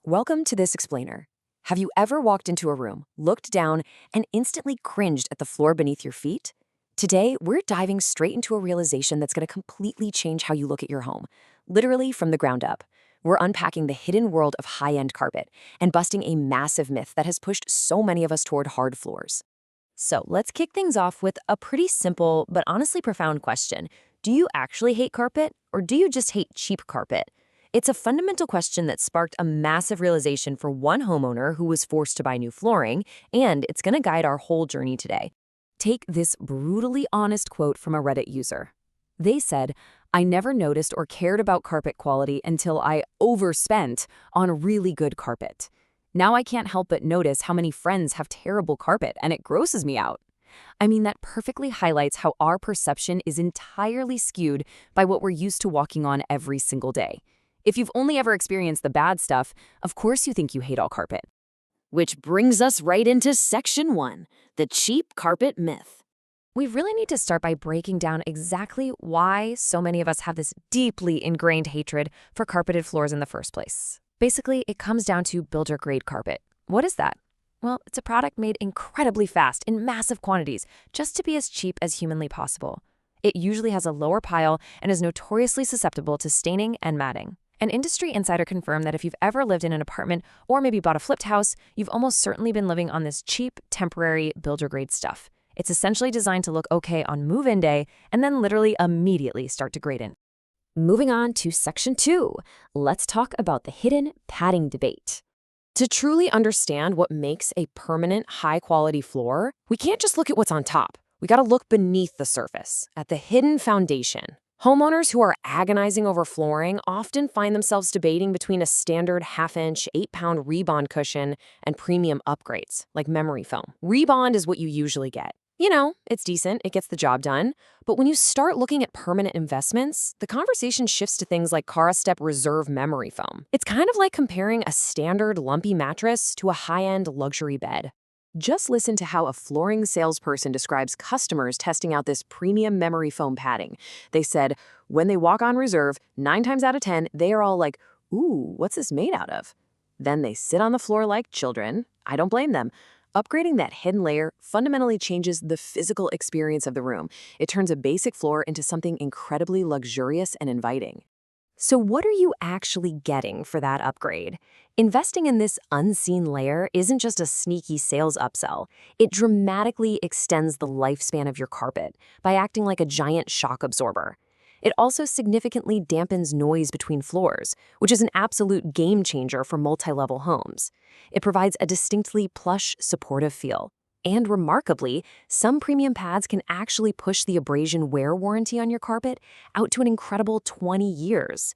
Welcome to this explainer. Have you ever walked into a room, looked down, and instantly cringed at the floor beneath your feet? Today, we're diving straight into a realization that's going to completely change how you look at your home, literally from the ground up. We're unpacking the hidden world of high-end carpet and busting a massive myth that has pushed so many of us toward hard floors. So let's kick things off with a pretty simple but honestly profound question. Do you actually hate carpet, or do you just hate cheap carpet? It's a fundamental question that sparked a massive realization for one homeowner who was forced to buy new flooring, and it's going to guide our whole journey today. Take this brutally honest quote from a Reddit user. They said, "I never noticed or cared about carpet quality until I overspent on really good carpet. Now I can't help but notice how many friends have terrible carpet, and it grosses me out." I mean, that perfectly highlights how our perception is entirely skewed by what we're used to walking on every single day. If you've only ever experienced the bad stuff, of course you think you hate all carpet. Which brings us right into Section 1, the cheap carpet myth. We really need to start by breaking down exactly why so many of us have this deeply ingrained hatred for carpeted floors in the first place. Basically, it comes down to builder-grade carpet. What is that? Well, it's a product made incredibly fast in massive quantities just to be as cheap as humanly possible. It usually has a lower pile and is notoriously susceptible to staining and matting. An industry insider confirmed that if you've ever lived in an apartment or maybe bought a flipped house, you've almost certainly been living on this cheap, temporary, builder-grade stuff. It's essentially designed to look okay on move-in day and then literally immediately start to grade in. Moving on to Section 2, let's talk about the hidden padding debate. To truly understand what makes a permanent, high-quality floor, we can't just look at what's on top. We gotta look beneath the surface, at the hidden foundation. Homeowners who are agonizing over flooring often find themselves debating between a standard half-inch, 8-pound rebond cushion and premium upgrades, like memory foam. Rebond is what you usually get. You know, it's decent, it gets the job done. But when you start looking at permanent investments, the conversation shifts to things like Step Reserve memory foam. It's kind of like comparing a standard lumpy mattress to a high-end luxury bed. Just listen to how a flooring salesperson describes customers testing out this premium memory foam padding. They said, when they walk on Reserve, 9 times out of 10, they are all like, "Ooh, what's this made out of?" Then they sit on the floor like children. I don't blame them. Upgrading that hidden layer fundamentally changes the physical experience of the room. It turns a basic floor into something incredibly luxurious and inviting. So what are you actually getting for that upgrade? Investing in this unseen layer isn't just a sneaky sales upsell. It dramatically extends the lifespan of your carpet by acting like a giant shock absorber. It also significantly dampens noise between floors, which is an absolute game changer for multi-level homes. It provides a distinctly plush, supportive feel. And remarkably, some premium pads can actually push the abrasion wear warranty on your carpet out to an incredible 20 years.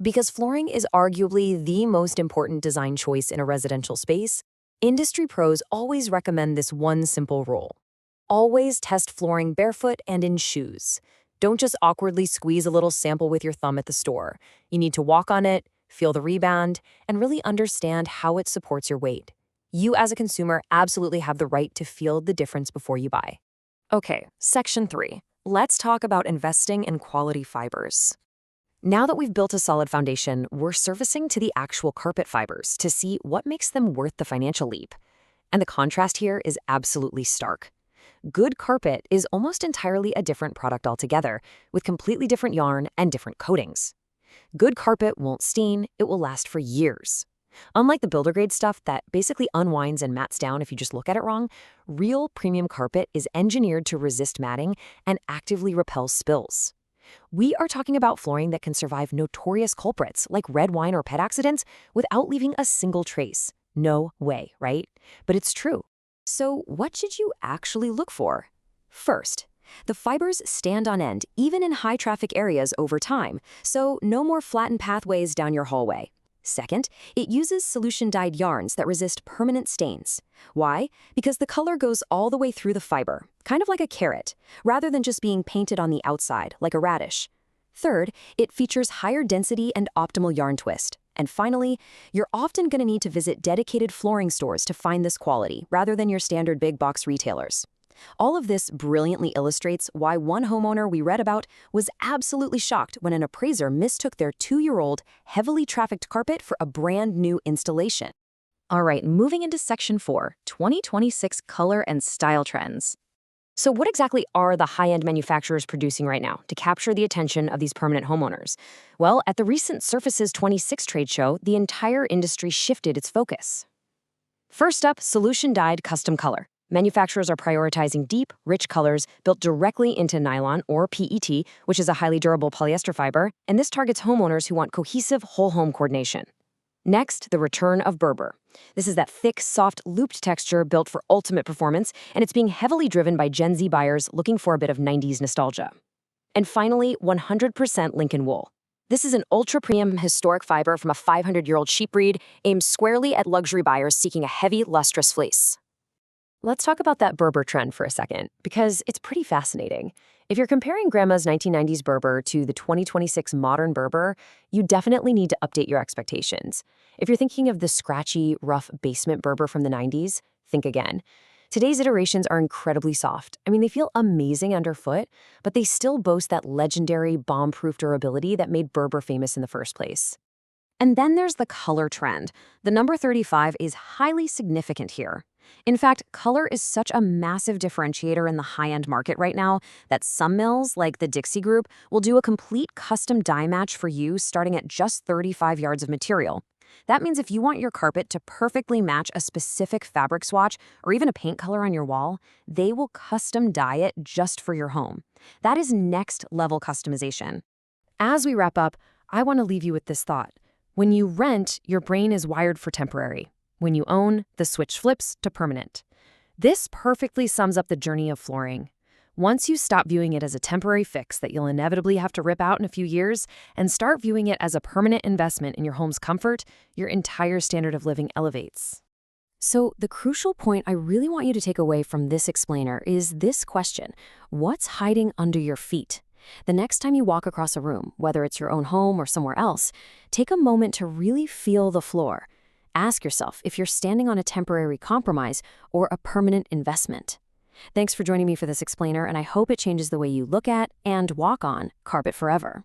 Because flooring is arguably the most important design choice in a residential space, industry pros always recommend this one simple rule. Always test flooring barefoot and in shoes. Don't just awkwardly squeeze a little sample with your thumb at the store. You need to walk on it, feel the rebound, and really understand how it supports your weight. You as a consumer absolutely have the right to feel the difference before you buy. Okay, Section 3. Let's talk about investing in quality fibers. Now that we've built a solid foundation, we're surfacing to the actual carpet fibers to see what makes them worth the financial leap. And the contrast here is absolutely stark. Good carpet is almost entirely a different product altogether, with completely different yarn and different coatings. Good carpet won't stain, it will last for years. Unlike the builder-grade stuff that basically unwinds and mats down if you just look at it wrong, real premium carpet is engineered to resist matting and actively repel spills. We are talking about flooring that can survive notorious culprits like red wine or pet accidents without leaving a single trace. No way, right? But it's true. So what should you actually look for? First, the fibers stand on end even in high-traffic areas over time, so no more flattened pathways down your hallway. Second, it uses solution-dyed yarns that resist permanent stains. Why? Because the color goes all the way through the fiber, kind of like a carrot, rather than just being painted on the outside, like a radish. Third, it features higher density and optimal yarn twist. And finally, you're often going to need to visit dedicated flooring stores to find this quality, rather than your standard big box retailers. All of this brilliantly illustrates why one homeowner we read about was absolutely shocked when an appraiser mistook their 2-year-old, heavily trafficked carpet for a brand new installation. All right, moving into Section 4, 2026 Color and Style Trends. So what exactly are the high-end manufacturers producing right now to capture the attention of these permanent homeowners? Well, at the recent Surfaces 26 trade show, the entire industry shifted its focus. First up, solution-dyed custom color. Manufacturers are prioritizing deep, rich colors built directly into nylon, or PET, which is a highly durable polyester fiber, and this targets homeowners who want cohesive whole-home coordination. Next, the return of Berber. This is that thick, soft, looped texture built for ultimate performance, and it's being heavily driven by Gen Z buyers looking for a bit of 90s nostalgia. And finally, 100% Lincoln wool. This is an ultra-premium historic fiber from a 500-year-old sheep breed aimed squarely at luxury buyers seeking a heavy, lustrous fleece. Let's talk about that Berber trend for a second, because it's pretty fascinating. If you're comparing Grandma's 1990s Berber to the 2026 modern Berber, you definitely need to update your expectations. If you're thinking of the scratchy, rough basement Berber from the 90s, think again. Today's iterations are incredibly soft. I mean, they feel amazing underfoot, but they still boast that legendary bomb-proof durability that made Berber famous in the first place. And then there's the color trend. The number 35 is highly significant here. In fact, color is such a massive differentiator in the high-end market right now that some mills, like the Dixie Group, will do a complete custom dye match for you starting at just 35 yards of material. That means if you want your carpet to perfectly match a specific fabric swatch or even a paint color on your wall, they will custom dye it just for your home. That is next-level customization. As we wrap up, I want to leave you with this thought. When you rent, your brain is wired for temporary. When you own, the switch flips to permanent. This perfectly sums up the journey of flooring. Once you stop viewing it as a temporary fix that you'll inevitably have to rip out in a few years and start viewing it as a permanent investment in your home's comfort, your entire standard of living elevates. So the crucial point I really want you to take away from this explainer is this question: what's hiding under your feet? The next time you walk across a room, whether it's your own home or somewhere else, take a moment to really feel the floor. Ask yourself if you're standing on a temporary compromise or a permanent investment. Thanks for joining me for this explainer, and I hope it changes the way you look at and walk on carpet forever.